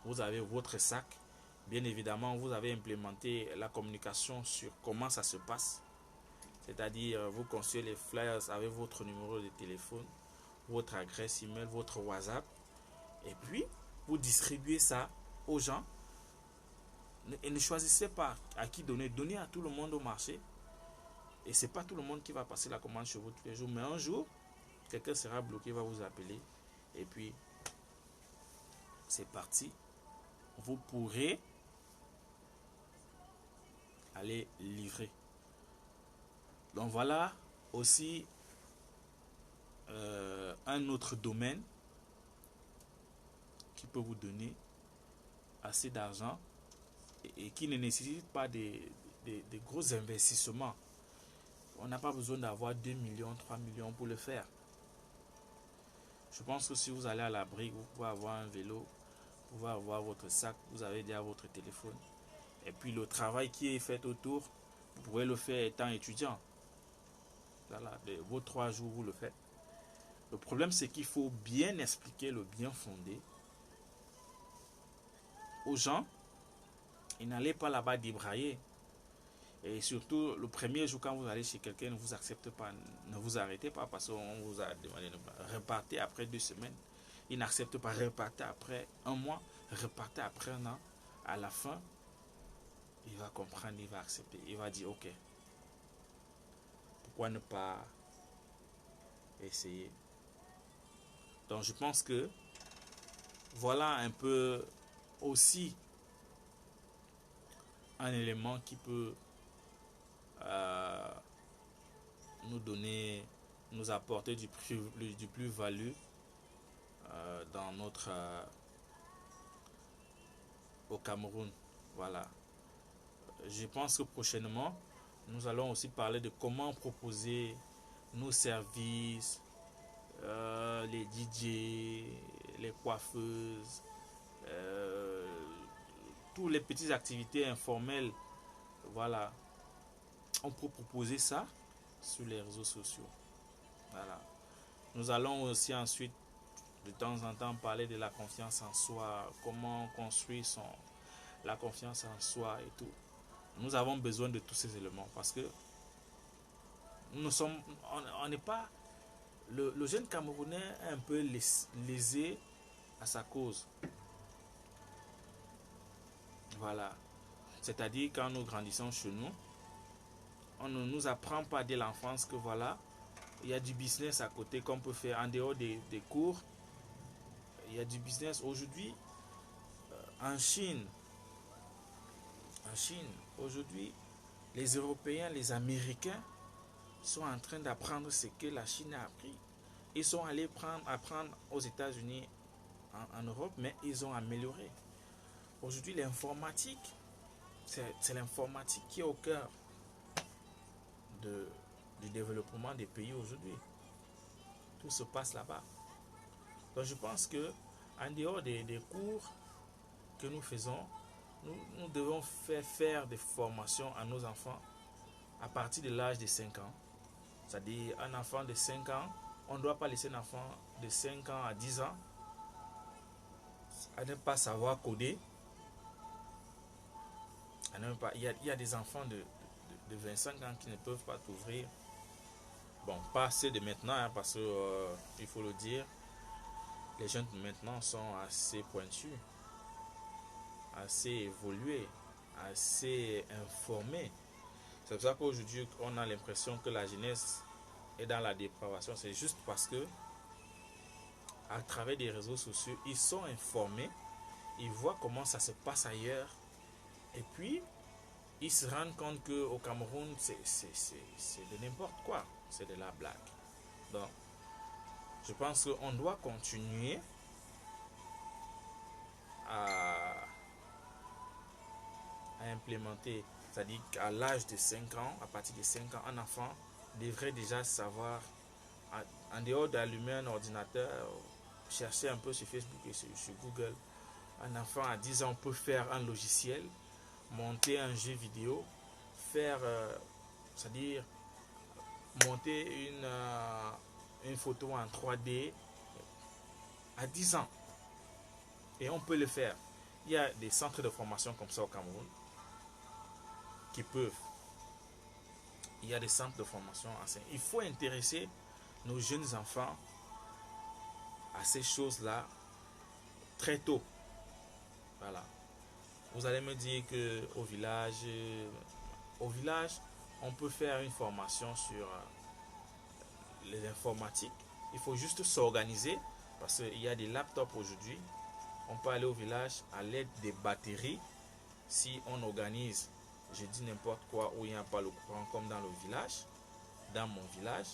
vous avez votre sac. Bien évidemment, vous avez implémenté la communication sur comment ça se passe. C'est-à-dire, vous construisez les flyers avec votre numéro de téléphone, votre adresse email, votre WhatsApp. Et puis, vous distribuez ça aux gens. Et ne choisissez pas à qui donner. Donnez à tout le monde au marché. Et ce n'est pas tout le monde qui va passer la commande chez vous tous les jours. Mais un jour, quelqu'un sera bloqué, va vous appeler. Et puis, c'est parti. Vous pourrez aller livrer. Donc voilà aussi un autre domaine qui peut vous donner assez d'argent et qui ne nécessite pas des gros investissements. On n'a pas besoin d'avoir 2 millions, 3 millions pour le faire. Je pense que si vous allez à la brique, vous pouvez avoir un vélo, vous pouvez avoir votre sac, vous avez déjà votre téléphone. Et puis le travail qui est fait autour, vous pouvez le faire étant étudiant. Voilà, vos 3 jours, vous le faites. Le problème, c'est qu'il faut bien expliquer le bien fondé aux gens. Et n'allez pas là-bas débrailler. Et surtout, le premier jour, quand vous allez chez quelqu'un, ne vous accepte pas, ne vous arrêtez pas parce qu'on vous a demandé de repartir après 2 semaines. Il n'accepte pas, repartez après 1 mois, repartez après 1 an. À la fin, il va comprendre, il va accepter, il va dire ok. Pourquoi ne pas essayer? Donc je pense que voilà un peu aussi un élément qui peut nous donner, nous apporter du plus-value dans notre au Cameroun. Voilà. Je pense que prochainement, nous allons aussi parler de comment proposer nos services, les DJ, les coiffeuses, toutes les petites activités informelles. Voilà. On peut proposer ça sur les réseaux sociaux. Voilà. Nous allons aussi ensuite de temps en temps parler de la confiance en soi, comment construire la confiance en soi et tout. Nous avons besoin de tous ces éléments parce que on n'est pas, le jeune Camerounais est un peu lésé à sa cause. Voilà. C'est-à-dire quand nous grandissons chez nous, on ne nous apprend pas dès l'enfance que voilà, il y a du business à côté qu'on peut faire en dehors des cours. Il y a du business aujourd'hui en Chine. En Chine, aujourd'hui, les Européens, les Américains sont en train d'apprendre ce que la Chine a appris. Ils sont allés apprendre aux États-Unis, en Europe, mais ils ont amélioré. Aujourd'hui, l'informatique, c'est l'informatique qui est au cœur de, du développement des pays aujourd'hui. Tout se passe là-bas. Donc je pense que en dehors des cours que nous faisons, nous devons faire des formations à nos enfants à partir de l'âge de 5 ans. C'est-à-dire un enfant de 5 ans, on ne doit pas laisser un enfant de 5 ans à 10 ans à ne pas savoir coder. Il y a des enfants de 25 ans qui ne peuvent pas t'ouvrir. Bon, pas ceux de maintenant, hein, parce que il faut le dire, les jeunes de maintenant sont assez pointus, assez évolués, assez informés. C'est pour ça qu'aujourd'hui, on a l'impression que la jeunesse est dans la dépravation. C'est juste parce que, à travers des réseaux sociaux, ils sont informés, ils voient comment ça se passe ailleurs, et puis ils se rendent compte qu'au Cameroun, c'est de n'importe quoi, c'est de la blague. Donc, je pense qu'on doit continuer à implémenter, c'est-à-dire qu'à l'âge de 5 ans, à partir de 5 ans, un enfant devrait déjà savoir, en dehors d'allumer un ordinateur, chercher un peu sur Facebook et sur Google. Un enfant à 10 ans peut faire un logiciel, monter un jeu vidéo, faire, c'est-à-dire monter une photo en 3D à 10 ans. Et on peut le faire. Il y a des centres de formation comme ça au Cameroun qui peuvent. Il y a des centres de formation. Il faut intéresser nos jeunes enfants à ces choses-là très tôt. Voilà. Vous allez me dire que au village, on peut faire une formation sur les informatiques. Il faut juste s'organiser parce qu'il y a des laptops aujourd'hui. On peut aller au village à l'aide des batteries. Si on organise, je dis n'importe quoi, où il n'y a pas le courant, comme dans le village, dans mon village,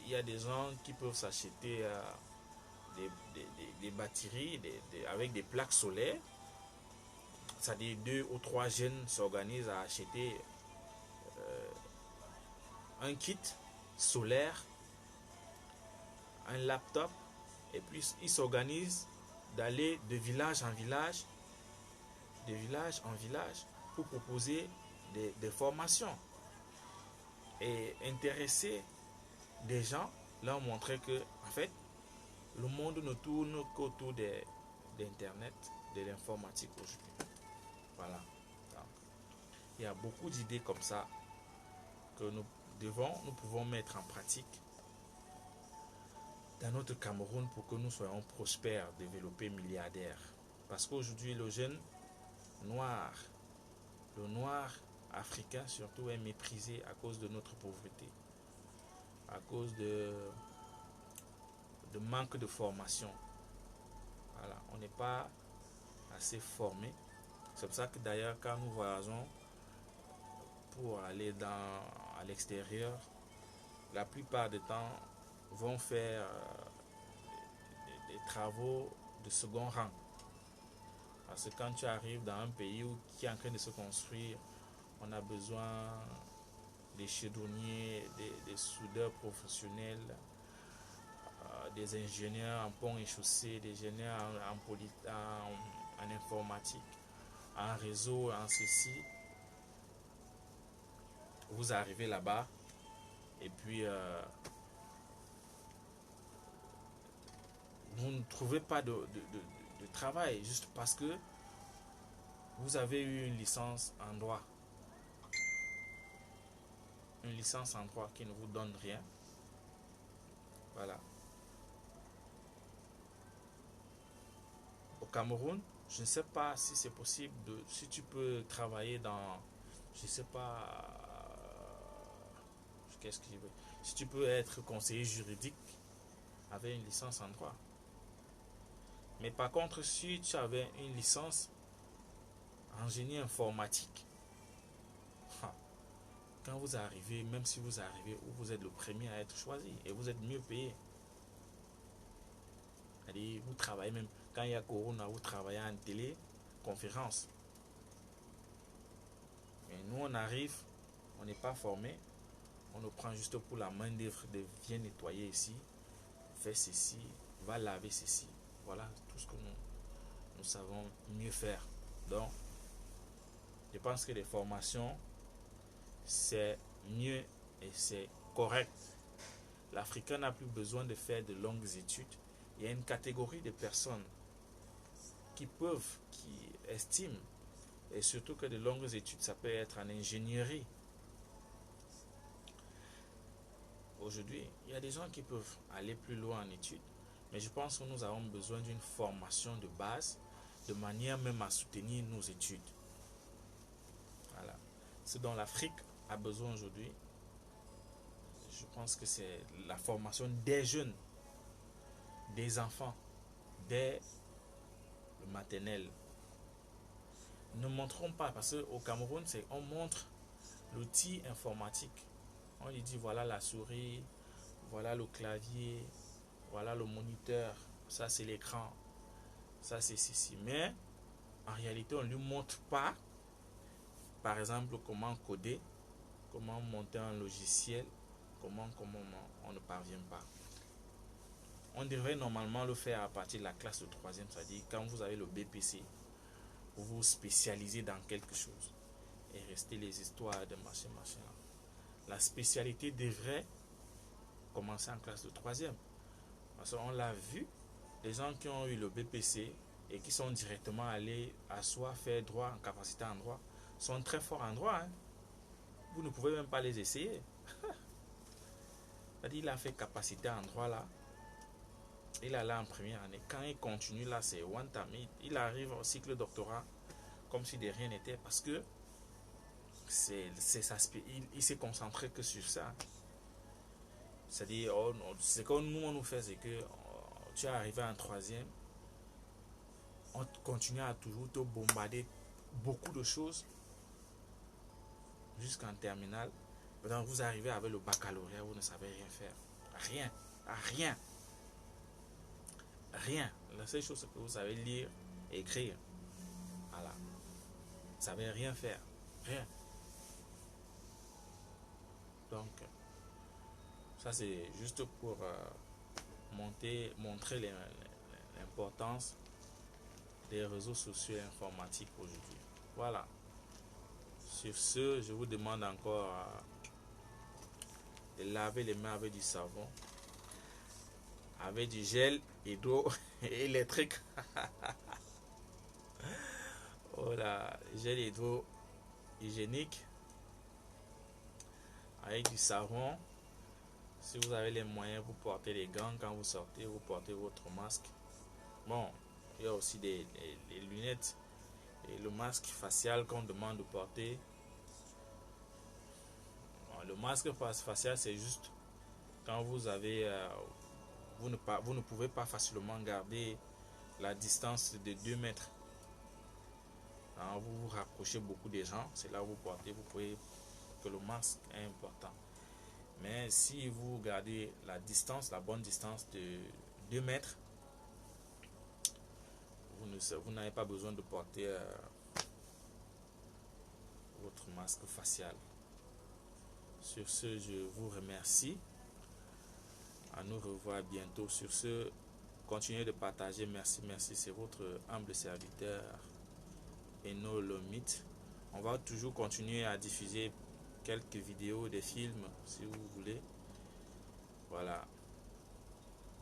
il y a des gens qui peuvent s'acheter des batteries avec des plaques solaires. C'est-à-dire 2 ou 3 jeunes s'organisent à acheter un kit solaire, un laptop, et puis ils s'organisent d'aller de village en village, pour proposer des formations et intéresser des gens, leur montrer que en fait le monde ne tourne qu'autour d'internet, de l'informatique aujourd'hui. Voilà. Donc, il y a beaucoup d'idées comme ça que nous pouvons mettre en pratique dans notre Cameroun pour que nous soyons prospères, développés, milliardaires. Parce qu'aujourd'hui, le jeune noir, le noir africain surtout, est méprisé à cause de notre pauvreté, à cause de manque de formation. Voilà, on n'est pas assez formé. C'est pour ça que d'ailleurs, quand nous voyageons pour aller à l'extérieur, la plupart du temps vont faire des travaux de second rang. Parce que quand tu arrives dans un pays qui est en train de se construire, on a besoin des chaudronniers, des soudeurs professionnels, des ingénieurs en pont et chaussée, des ingénieurs en informatique, en réseau, en ceci. Vous arrivez là-bas et puis vous ne trouvez pas de travail juste parce que vous avez eu une licence en droit. Une licence en droit qui ne vous donne rien. Voilà. Au Cameroun, je ne sais pas si c'est possible, si tu peux travailler dans, je ne sais pas, qu'est-ce que je veux, si tu peux être conseiller juridique avec une licence en droit. Mais par contre, si tu avais une licence en génie informatique, quand vous arrivez, même si vous arrivez où vous êtes le premier à être choisi et vous êtes mieux payé. C'est-à-dire, vous travaillez même, quand il y a Corona, vous travaillez en téléconférence. Mais nous, on arrive, on n'est pas formé, on nous prend juste pour la main d'œuvre de viens nettoyer ici, fais ceci, va laver ceci. Voilà tout ce que nous savons mieux faire. Donc, je pense que les formations, c'est mieux et c'est correct. L'Africain n'a plus besoin de faire de longues études. Il y a une catégorie de personnes qui peuvent, qui estiment, et surtout que de longues études, ça peut être en ingénierie. Aujourd'hui, il y a des gens qui peuvent aller plus loin en études, mais je pense que nous avons besoin d'une formation de base, de manière même à soutenir nos études. Voilà. Ce dont l'Afrique a besoin aujourd'hui, je pense que c'est la formation des jeunes, des enfants, dès le maternel. Ne montrons pas, parce qu'au Cameroun, on montre l'outil informatique. On lui dit voilà la souris, voilà le clavier, voilà le moniteur, ça c'est l'écran, ça c'est ceci. Mais en réalité, on ne lui montre pas, par exemple, comment coder, comment monter un logiciel, comment on ne parvient pas. On devrait normalement le faire à partir de la classe de 3e, c'est-à-dire quand vous avez le BPC, vous vous spécialisez dans quelque chose et restez les histoires de machin. La spécialité devrait commencer en classe de 3e. Parce qu'on l'a vu, les gens qui ont eu le BPC et qui sont directement allés à soi faire droit, en capacité en droit, sont très forts en droit. Hein. Vous ne pouvez même pas les essayer. C'est-à-dire, il a fait capacité en droit là. Il allait en première année. Quand il continue là, c'est one time. Il arrive au cycle doctorat comme si de rien n'était parce que il s'est concentré que sur ça. C'est-à-dire, ce que nous on nous fait, c'est que tu es arrivé en 3e, on continue à toujours te bombarder beaucoup de choses jusqu'en terminale. Maintenant, vous arrivez avec le baccalauréat, vous ne savez rien faire. Rien. La seule chose, c'est que vous savez lire et écrire. Voilà. Vous ne savez rien faire. Rien. Donc, ça c'est juste pour montrer l'importance des réseaux sociaux et informatiques aujourd'hui. Voilà. Sur ce, je vous demande encore de laver les mains avec du savon, avec du gel hydroélectrique. Voilà, gel hydro-hygiénique avec du savon. Si vous avez les moyens, vous portez les gants quand vous sortez, vous portez votre masque. Bon, il y a aussi les lunettes et le masque facial qu'on demande de porter. Bon, le masque facial, c'est juste quand vous avez, vous ne pouvez pas facilement garder la distance de 2 mètres. Alors, vous vous rapprochez beaucoup des gens, c'est là où vous portez, vous pouvez que le masque est important. Mais si vous gardez la distance, la bonne distance de 2 mètres, vous n'avez pas besoin de porter votre masque facial. Sur ce, je vous remercie. À nous revoir bientôt. Sur ce, continuez de partager. Merci. C'est votre humble serviteur Eno Lomit. On va toujours continuer à diffuser quelques vidéos, des films, si vous voulez. Voilà.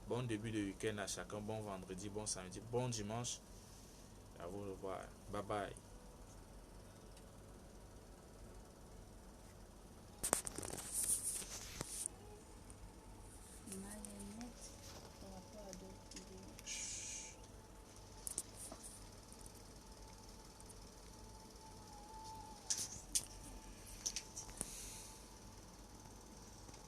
Bon début de week-end à chacun. Bon vendredi, bon samedi, bon dimanche. À vous revoir. Bye bye.